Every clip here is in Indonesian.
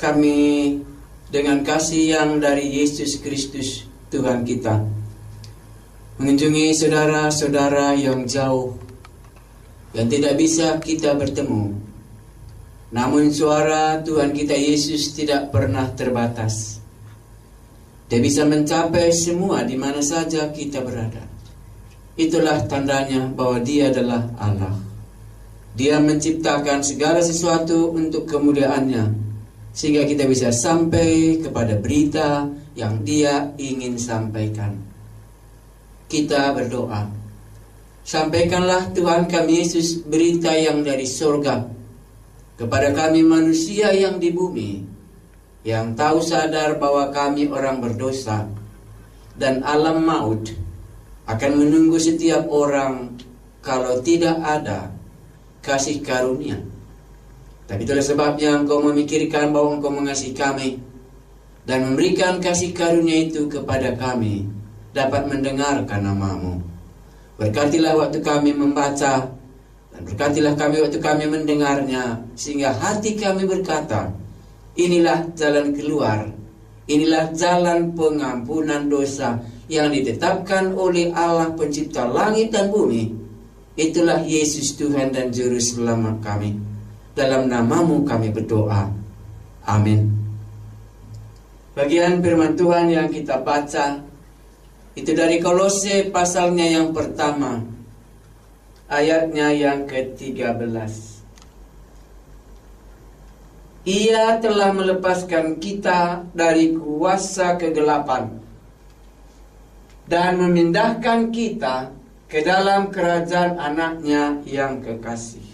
kami dengan kasih yang dari Yesus Kristus Tuhan kita mengunjungi saudara-saudara yang jauh, yang tidak bisa kita bertemu. Namun suara Tuhan kita Yesus tidak pernah terbatas. Dia bisa mencapai semua di mana saja kita berada. Itulah tandanya bahwa Dia adalah Allah. Dia menciptakan segala sesuatu untuk kemuliaan-Nya, sehingga kita bisa sampai kepada berita yang Dia ingin sampaikan. Kita berdoa, sampaikanlah Tuhan kami Yesus berita yang dari surga kepada kami manusia yang di bumi, yang tahu sadar bahwa kami orang berdosa, dan alam maut akan menunggu setiap orang kalau tidak ada kasih karunia. Tapi itulah sebabnya Engkau memikirkan bahwa Engkau mengasihi kami dan memberikan kasih karunia itu kepada kami dapat mendengarkan nama-Mu. Berkatilah waktu kami membaca, dan berkatilah kami waktu kami mendengarnya, sehingga hati kami berkata, inilah jalan keluar, inilah jalan pengampunan dosa yang ditetapkan oleh Allah pencipta langit dan bumi. Itulah Yesus Tuhan dan Juru Selamat kami. Dalam nama-Mu kami berdoa. Amin. Bagian firman Tuhan yang kita baca itu dari Kolose pasalnya yang pertama, ayatnya yang ke-13. Ia telah melepaskan kita dari kuasa kegelapan dan memindahkan kita ke dalam kerajaan anak-Nya yang kekasih.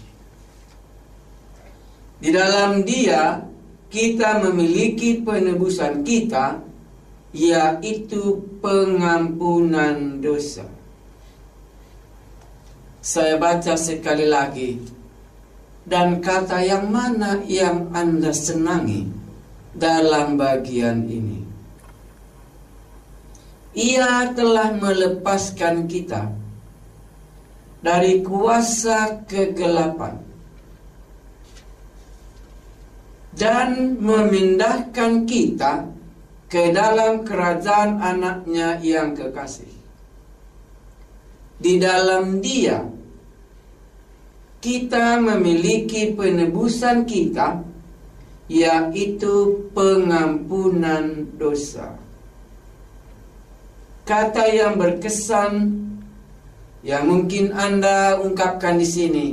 Di dalam Dia kita memiliki penebusan kita, yaitu pengampunan dosa. Saya baca sekali lagi, dan kata yang mana yang Anda senangi dalam bagian ini? Ia telah melepaskan kita dari kuasa kegelapan dan memindahkan kita ke dalam kerajaan anak-Nya yang kekasih. Di dalam Dia kita memiliki penebusan kita, yaitu pengampunan dosa. Kata yang berkesan yang mungkin Anda ungkapkan di sini,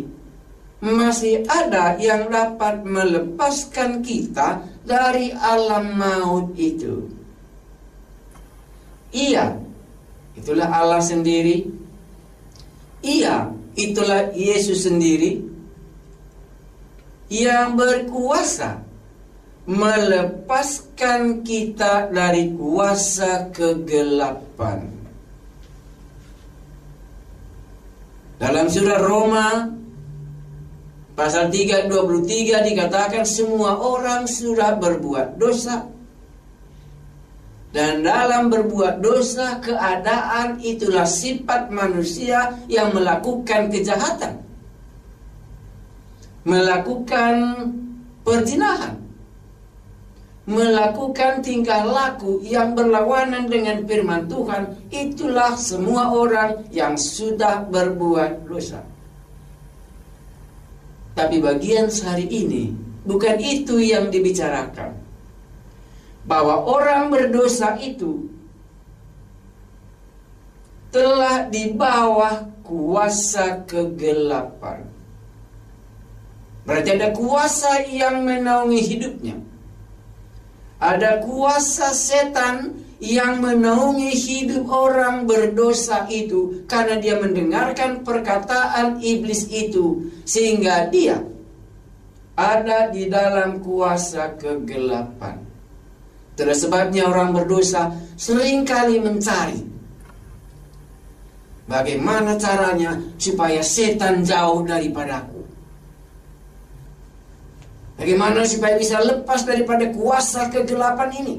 masih ada yang dapat melepaskan kita dari alam maut itu. Ia, itulah Allah sendiri. Ia, itulah Yesus sendiri yang berkuasa melepaskan kita dari kuasa kegelapan. Dalam surah Roma pasal 3:23 dikatakan semua orang sudah berbuat dosa, dan dalam berbuat dosa keadaan itulah sifat manusia yang melakukan kejahatan, melakukan perzinahan, melakukan tingkah laku yang berlawanan dengan firman Tuhan. Itulah semua orang yang sudah berbuat dosa. Tapi bagian hari ini bukan itu yang dibicarakan. Bahwa orang berdosa itu telah di bawah kuasa kegelapan. Berarti ada kuasa yang menaungi hidupnya. Ada kuasa setan yang menaungi hidup orang berdosa itu, karena dia mendengarkan perkataan iblis itu, sehingga dia ada di dalam kuasa kegelapan. Itulah sebabnya orang berdosa seringkali mencari bagaimana caranya supaya setan jauh daripadaku. Bagaimana supaya bisa lepas daripada kuasa kegelapan ini.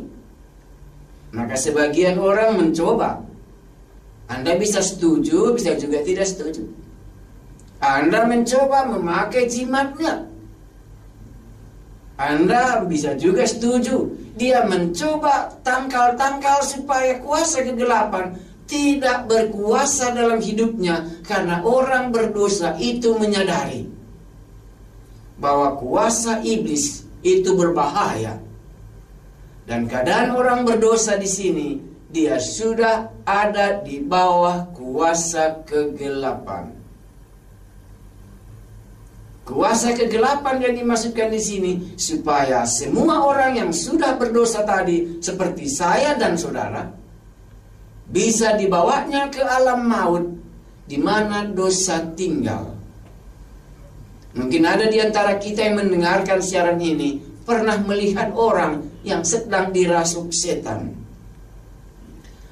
Maka sebagian orang mencoba. Anda bisa setuju, bisa juga tidak setuju. Anda mencoba memakai jimatnya. Anda bisa juga setuju, dia mencoba tangkal-tangkal supaya kuasa kegelapan tidak berkuasa dalam hidupnya, karena orang berdosa itu menyadari bahwa kuasa iblis itu berbahaya. Dan keadaan orang berdosa di sini, dia sudah ada di bawah kuasa kegelapan. Kuasa kegelapan yang dimaksudkan di sini supaya semua orang yang sudah berdosa tadi, seperti saya dan saudara, bisa dibawanya ke alam maut di mana dosa tinggal. Mungkin ada di antara kita yang mendengarkan siaran ini pernah melihat orang yang sedang dirasuk setan.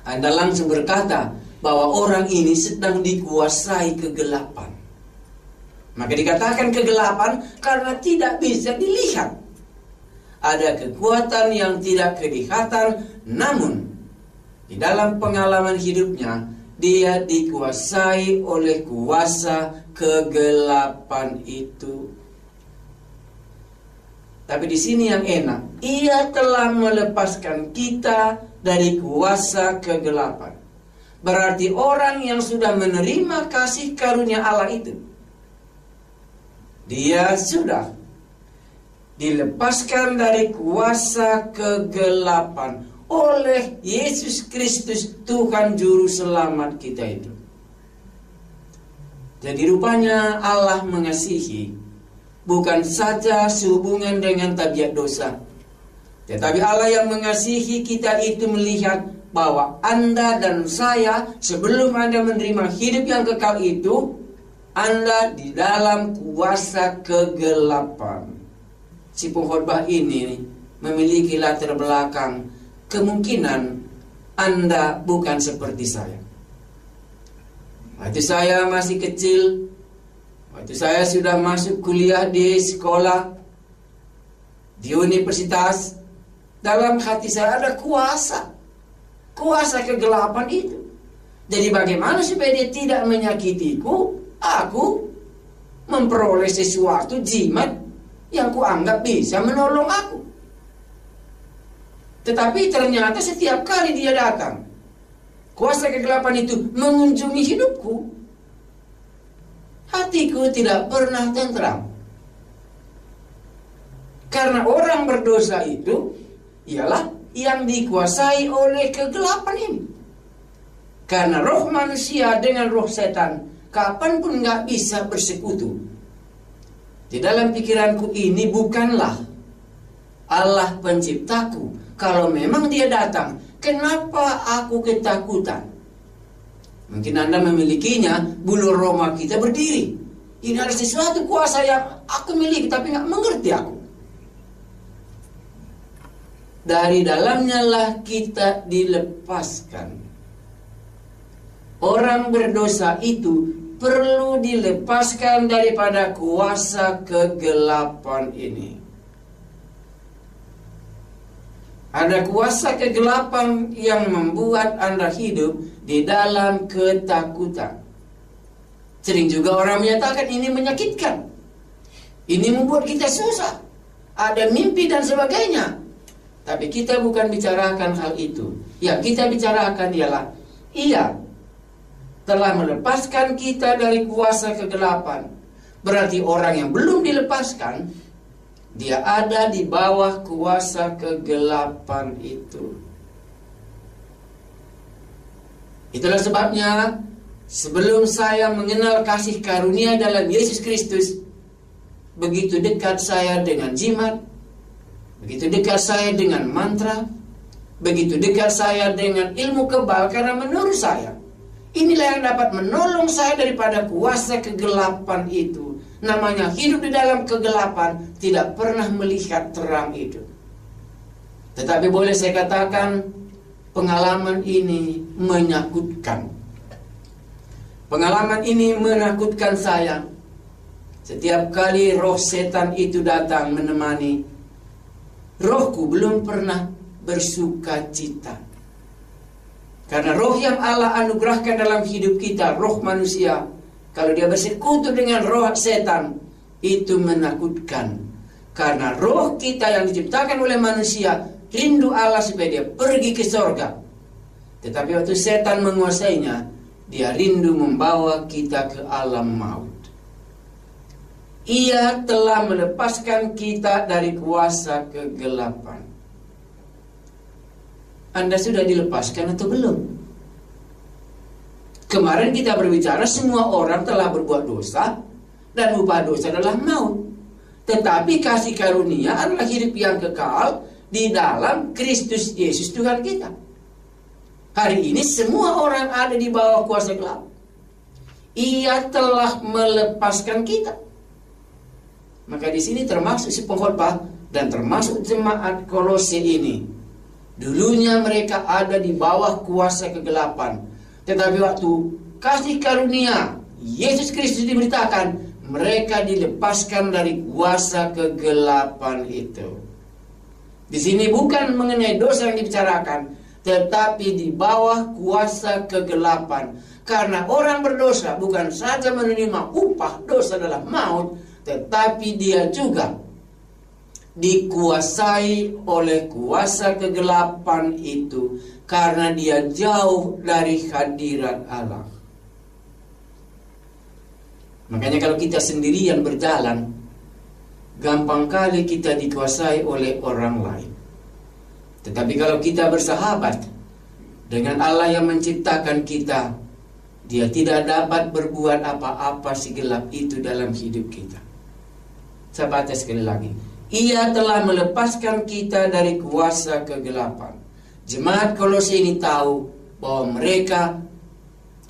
Anda langsung berkata bahwa orang ini sedang dikuasai kegelapan. Maka dikatakan kegelapan karena tidak bisa dilihat. Ada kekuatan yang tidak kelihatan, namun di dalam pengalaman hidupnya dia dikuasai oleh kuasa kegelapan itu. Tapi di sini yang enak, ia telah melepaskan kita dari kuasa kegelapan. Berarti orang yang sudah menerima kasih karunia Allah itu, dia sudah dilepaskan dari kuasa kegelapan oleh Yesus Kristus, Tuhan Juru Selamat kita itu. Jadi rupanya Allah mengasihi bukan saja sehubungan dengan tabiat dosa, tetapi Allah yang mengasihi kita itu melihat bahwa Anda dan saya sebelum Anda menerima hidup yang kekal itu, Anda di dalam kuasa kegelapan. Si pengkhotbah ini memiliki latar belakang kemungkinan Anda bukan seperti saya. Waktu saya masih kecil, waktu saya sudah masuk kuliah di sekolah, di universitas, dalam hati saya ada kuasa kegelapan itu. Jadi bagaimana supaya dia tidak menyakitiku? Aku memperoleh sesuatu jimat yang kuanggap bisa menolong aku. Tetapi ternyata setiap kali dia datang, kuasa kegelapan itu mengunjungi hidupku, hatiku tidak pernah tentram. Karena orang berdosa itu ialah yang dikuasai oleh kegelapan ini. Karena roh manusia dengan roh setan kapanpun gak bisa bersekutu. Di dalam pikiranku ini bukanlah Allah penciptaku. Kalau memang dia datang, kenapa aku ketakutan? Mungkin Anda memilikinya, bulu roma kita berdiri. Ini ada sesuatu kuasa yang aku miliki tapi gak mengerti aku. Dari dalamnya lah kita dilepaskan. Orang berdosa itu perlu dilepaskan daripada kuasa kegelapan ini. Ada kuasa kegelapan yang membuat Anda hidup di dalam ketakutan. Sering juga orang menyatakan ini menyakitkan, ini membuat kita susah, ada mimpi dan sebagainya. Tapi kita bukan bicarakan hal itu. Yang kita bicarakan ialah Ia telah melepaskan kita dari kuasa kegelapan. Berarti orang yang belum dilepaskan, dia ada di bawah kuasa kegelapan itu. Itulah sebabnya sebelum saya mengenal kasih karunia dalam Yesus Kristus, begitu dekat saya dengan jimat, begitu dekat saya dengan mantra, begitu dekat saya dengan ilmu kebal. Karena menurut saya inilah yang dapat menolong saya daripada kuasa kegelapan itu. Namanya hidup di dalam kegelapan, tidak pernah melihat terang itu. Tetapi boleh saya katakan, pengalaman ini menakutkan. Pengalaman ini menakutkan saya. Setiap kali roh setan itu datang menemani, rohku belum pernah bersuka cita. Karena roh yang Allah anugerahkan dalam hidup kita, roh manusia, kalau dia bersekutu dengan roh setan, itu menakutkan. Karena roh kita yang diciptakan oleh manusia rindu Allah supaya dia pergi ke sorga. Tetapi waktu setan menguasainya, dia rindu membawa kita ke alam maut. Ia telah melepaskan kita dari kuasa kegelapan. Anda sudah dilepaskan atau belum? Kemarin kita berbicara semua orang telah berbuat dosa dan upah dosa adalah maut. Tetapi kasih karunia adalah hidup yang kekal di dalam Kristus Yesus Tuhan kita. Hari ini semua orang ada di bawah kuasa gelap. Ia telah melepaskan kita. Maka di sini termasuk si pengkhotbah dan termasuk jemaat Kolose ini. Dulunya mereka ada di bawah kuasa kegelapan. Tetapi waktu kasih karunia Yesus Kristus diberitakan, mereka dilepaskan dari kuasa kegelapan itu. Di sini bukan mengenai dosa yang dibicarakan, tetapi di bawah kuasa kegelapan. Karena orang berdosa bukan saja menerima upah dosa adalah maut, tetapi dia juga dikuasai oleh kuasa kegelapan itu karena dia jauh dari hadirat Allah. Makanya kalau kita sendirian berjalan, gampang kali kita dikuasai oleh orang lain. Tetapi kalau kita bersahabat dengan Allah yang menciptakan kita, dia tidak dapat berbuat apa-apa si gelap itu dalam hidup kita. Saya baca sekali lagi. Ia telah melepaskan kita dari kuasa kegelapan. Jemaat Kolose ini tahu bahwa mereka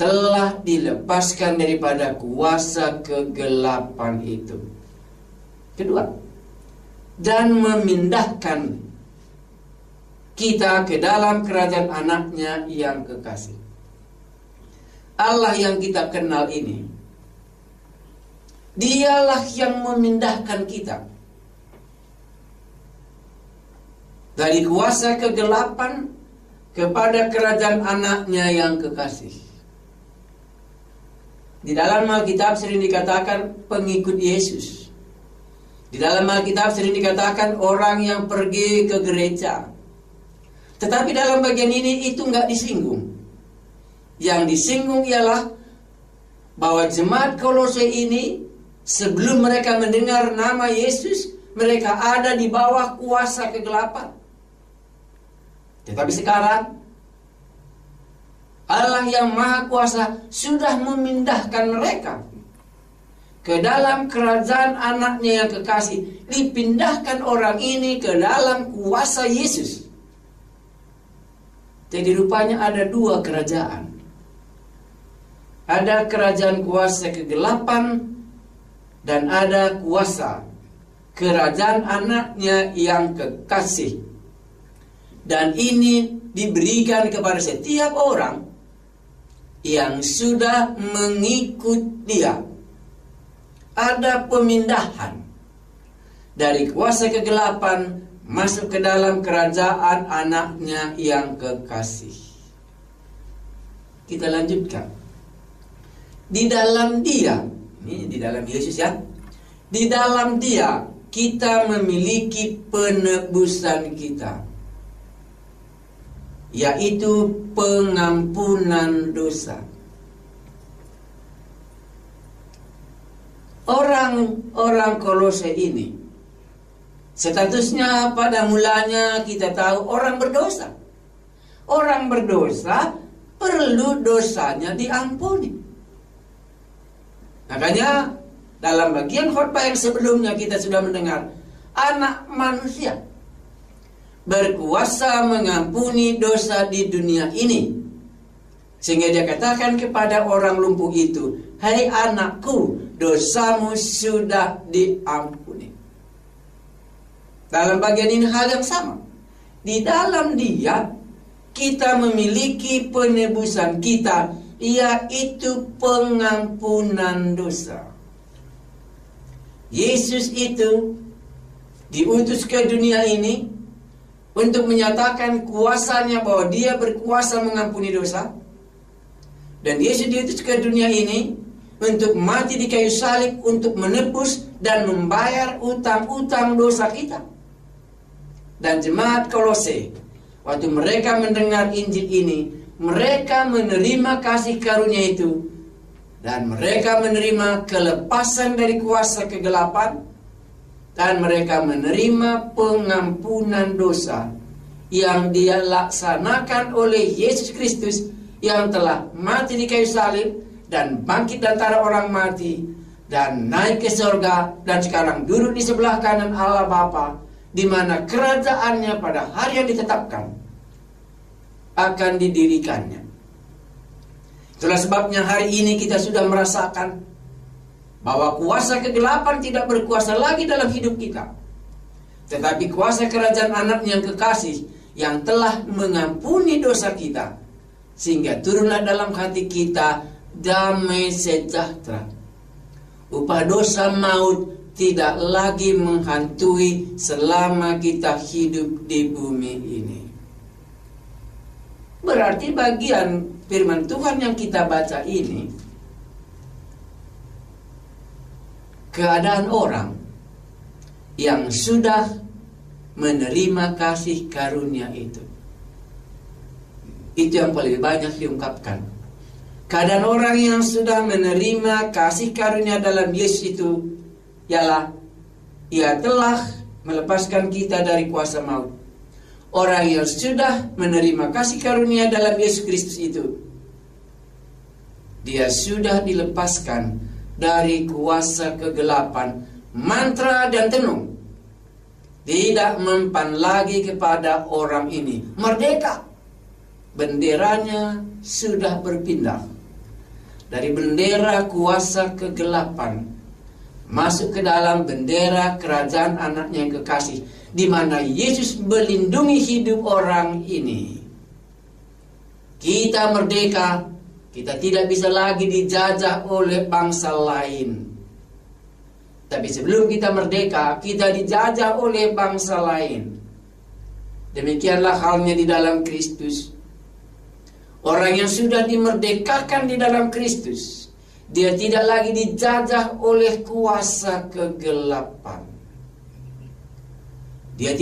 telah dilepaskan daripada kuasa kegelapan itu. Kedua, dan memindahkan kita ke dalam kerajaan anaknya yang kekasih. Allah yang kita kenal ini, dialah yang memindahkan kita dari kuasa kegelapan kepada kerajaan anaknya yang kekasih. Di dalam Alkitab sering dikatakan pengikut Yesus. Di dalam Alkitab sering dikatakan orang yang pergi ke gereja. Tetapi dalam bagian ini itu nggak disinggung. Yang disinggung ialah bahwa jemaat Kolose ini sebelum mereka mendengar nama Yesus, mereka ada di bawah kuasa kegelapan. Tetapi sekarang Allah yang Maha Kuasa sudah memindahkan mereka ke dalam kerajaan anaknya yang kekasih. Dipindahkan orang ini ke dalam kuasa Yesus. Jadi rupanya ada dua kerajaan. Ada kerajaan kuasa kegelapan dan ada kuasa kerajaan anaknya yang kekasih. Dan ini diberikan kepada setiap orang yang sudah mengikut dia. Ada pemindahan dari kuasa kegelapan masuk ke dalam kerajaan anaknya yang kekasih. Kita lanjutkan. Di dalam dia, ini di dalam Yesus ya. Di dalam dia kita memiliki penebusan kita, yaitu pengampunan dosa. Orang-orang Kolose ini statusnya pada mulanya kita tahu orang berdosa. Orang berdosa perlu dosanya diampuni. Makanya dalam bagian khotbah yang sebelumnya kita sudah mendengar, anak manusia berkuasa mengampuni dosa di dunia ini. Sehingga dia katakan kepada orang lumpuh itu, "Hai anakku, dosamu sudah diampuni." Dalam bagian ini hal yang sama. Di dalam dia kita memiliki penebusan kita, yaitu pengampunan dosa. Yesus itu diutus ke dunia ini untuk menyatakan kuasanya bahwa dia berkuasa mengampuni dosa. Dan Yesus diutus ke dunia ini untuk mati di kayu salib untuk menebus dan membayar utang-utang dosa kita. Dan jemaat Kolose, waktu mereka mendengar Injil ini, mereka menerima kasih karunia itu, dan mereka menerima kelepasan dari kuasa kegelapan, dan mereka menerima pengampunan dosa yang dilaksanakan oleh Yesus Kristus yang telah mati di kayu salib dan bangkit dari antara orang mati dan naik ke surga dan sekarang duduk di sebelah kanan Allah Bapa, di mana kerajaannya pada hari yang ditetapkan akan didirikannya. Itulah sebabnya hari ini kita sudah merasakan bahwa kuasa kegelapan tidak berkuasa lagi dalam hidup kita, tetapi kuasa kerajaan Anaknya yang kekasih yang telah mengampuni dosa kita, sehingga turunlah dalam hati kita damai sejahtera. Upah dosa maut tidak lagi menghantui selama kita hidup di bumi ini. Berarti bagian firman Tuhan yang kita baca ini, keadaan orang yang sudah menerima kasih karunia itu yang paling banyak diungkapkan. Keadaan orang yang sudah menerima kasih karunia dalam Yesus itu ialah ia telah melepaskan kita dari kuasa maut. Orang yang sudah menerima kasih karunia dalam Yesus Kristus itu, dia sudah dilepaskan dari kuasa kegelapan, mantra dan tenung. Tidak mempan lagi kepada orang ini. Merdeka. Benderanya sudah berpindah dari bendera kuasa kegelapan masuk ke dalam bendera kerajaan Anaknya yang kekasih, di mana Yesus melindungi hidup orang ini. Kita merdeka, kita tidak bisa lagi dijajah oleh bangsa lain. Tapi sebelum kita merdeka, kita dijajah oleh bangsa lain. Demikianlah halnya di dalam Kristus. Orang yang sudah dimerdekakan di dalam Kristus, dia tidak lagi dijajah oleh kuasa kegelapan. Dia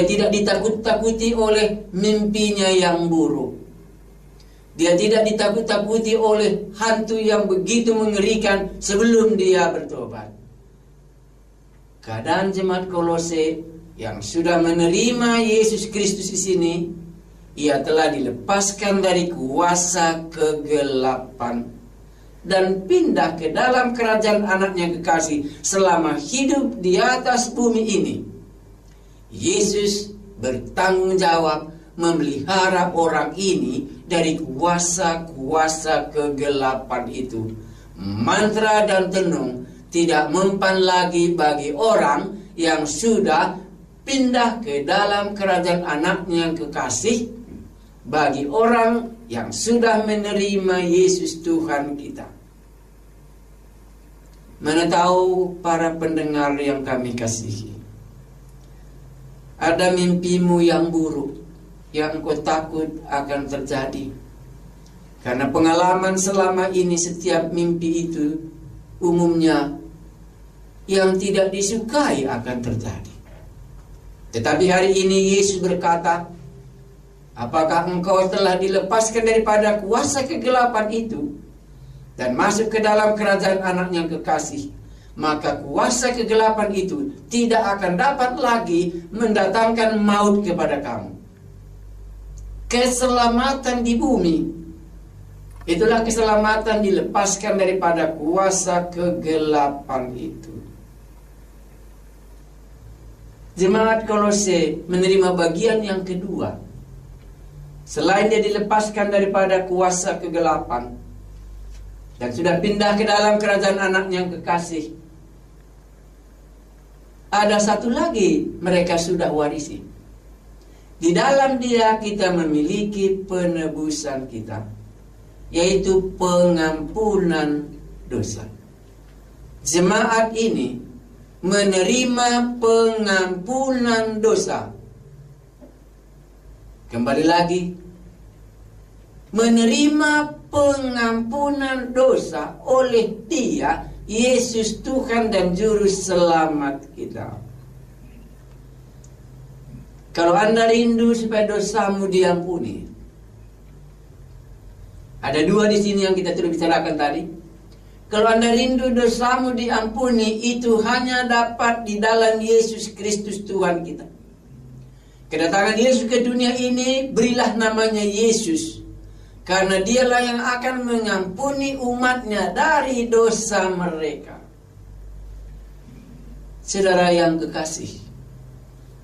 tidak ditakut-takuti oleh mimpinya yang buruk. Dia tidak ditakut-takuti oleh hantu yang begitu mengerikan sebelum dia bertobat. Keadaan jemaat Kolose yang sudah menerima Yesus Kristus di sini, ia telah dilepaskan dari kuasa kegelapan dan pindah ke dalam kerajaan Anaknya yang kekasih selama hidup di atas bumi ini. Yesus bertanggung jawab memelihara orang ini dari kuasa-kuasa kegelapan itu. Mantra dan tenung tidak mempan lagi bagi orang yang sudah pindah ke dalam kerajaan Anaknya yang kekasih, bagi orang yang sudah menerima Yesus Tuhan kita. Mana tahu para pendengar yang kami kasihi, ada mimpimu yang buruk yang engkau takut akan terjadi. Karena pengalaman selama ini, setiap mimpi itu umumnya yang tidak disukai akan terjadi. Tetapi hari ini Yesus berkata, apakah engkau telah dilepaskan daripada kuasa kegelapan itu dan masuk ke dalam kerajaan Anaknya yang kekasih? Maka kuasa kegelapan itu tidak akan dapat lagi mendatangkan maut kepada kamu. Keselamatan di bumi, itulah keselamatan dilepaskan daripada kuasa kegelapan itu. Jemaat Kolose menerima bagian yang kedua. Selain dia dilepaskan daripada kuasa kegelapan dan sudah pindah ke dalam kerajaan Anaknya yang kekasih, ada satu lagi mereka sudah warisi. Di dalam dia kita memiliki penebusan kita, yaitu pengampunan dosa. Jemaat ini menerima pengampunan dosa. Kembali lagi, menerima pengampunan dosa oleh Dia, Yesus Tuhan dan Juru Selamat kita. Kalau Anda rindu supaya dosamu diampuni, ada dua di sini yang kita sudah bicarakan tadi. Kalau Anda rindu dosamu diampuni, itu hanya dapat di dalam Yesus Kristus Tuhan kita. Kedatangan Yesus ke dunia ini, berilah namanya Yesus, karena Dialah yang akan mengampuni umatnya dari dosa mereka. Saudara yang kekasih,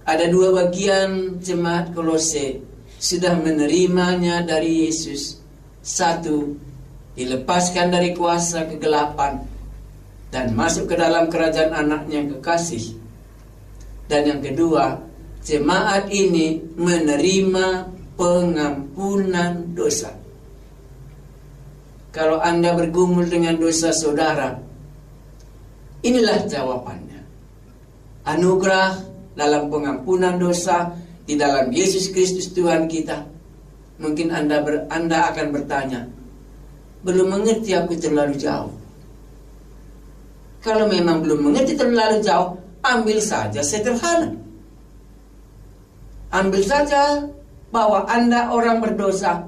ada dua bagian jemaat Kolose sudah menerimanya dari Yesus. Satu, dilepaskan dari kuasa kegelapan dan masuk ke dalam kerajaan anaknya yang kekasih. Dan yang kedua, jemaat ini menerima pengampunan dosa. Kalau Anda bergumul dengan dosa saudara, inilah jawabannya. Anugerah dalam pengampunan dosa di dalam Yesus Kristus Tuhan kita. Mungkin Anda akan bertanya, belum mengerti aku terlalu jauh. Kalau memang belum mengerti terlalu jauh, ambil saja sederhana. Ambil saja bahwa Anda orang berdosa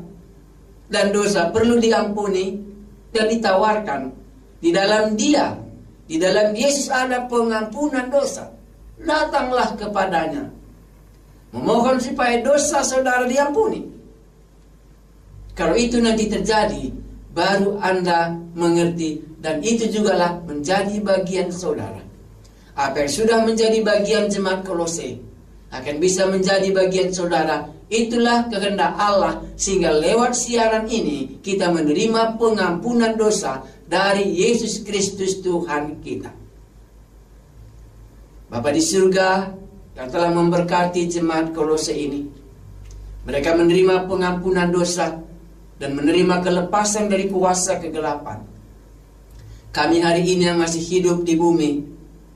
dan dosa perlu diampuni dan ditawarkan. Di dalam Dia, di dalam Yesus ada pengampunan dosa. Datanglah kepadanya, memohon supaya dosa saudara diampuni. Kalau itu nanti terjadi, baru Anda mengerti, dan itu jugalah menjadi bagian saudara. Apa yang sudah menjadi bagian jemaat Kolose akan bisa menjadi bagian saudara. Itulah kehendak Allah, sehingga lewat siaran ini kita menerima pengampunan dosa dari Yesus Kristus Tuhan kita. Bapa di surga yang telah memberkati jemaat Kolose ini, mereka menerima pengampunan dosa dan menerima kelepasan dari kuasa kegelapan. Kami hari ini yang masih hidup di bumi,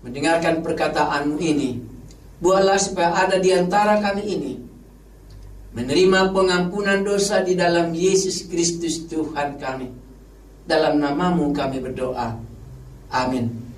mendengarkan perkataan-Mu ini, buatlah supaya ada di antara kami ini menerima pengampunan dosa di dalam Yesus Kristus Tuhan kami. Dalam nama-Mu kami berdoa. Amin.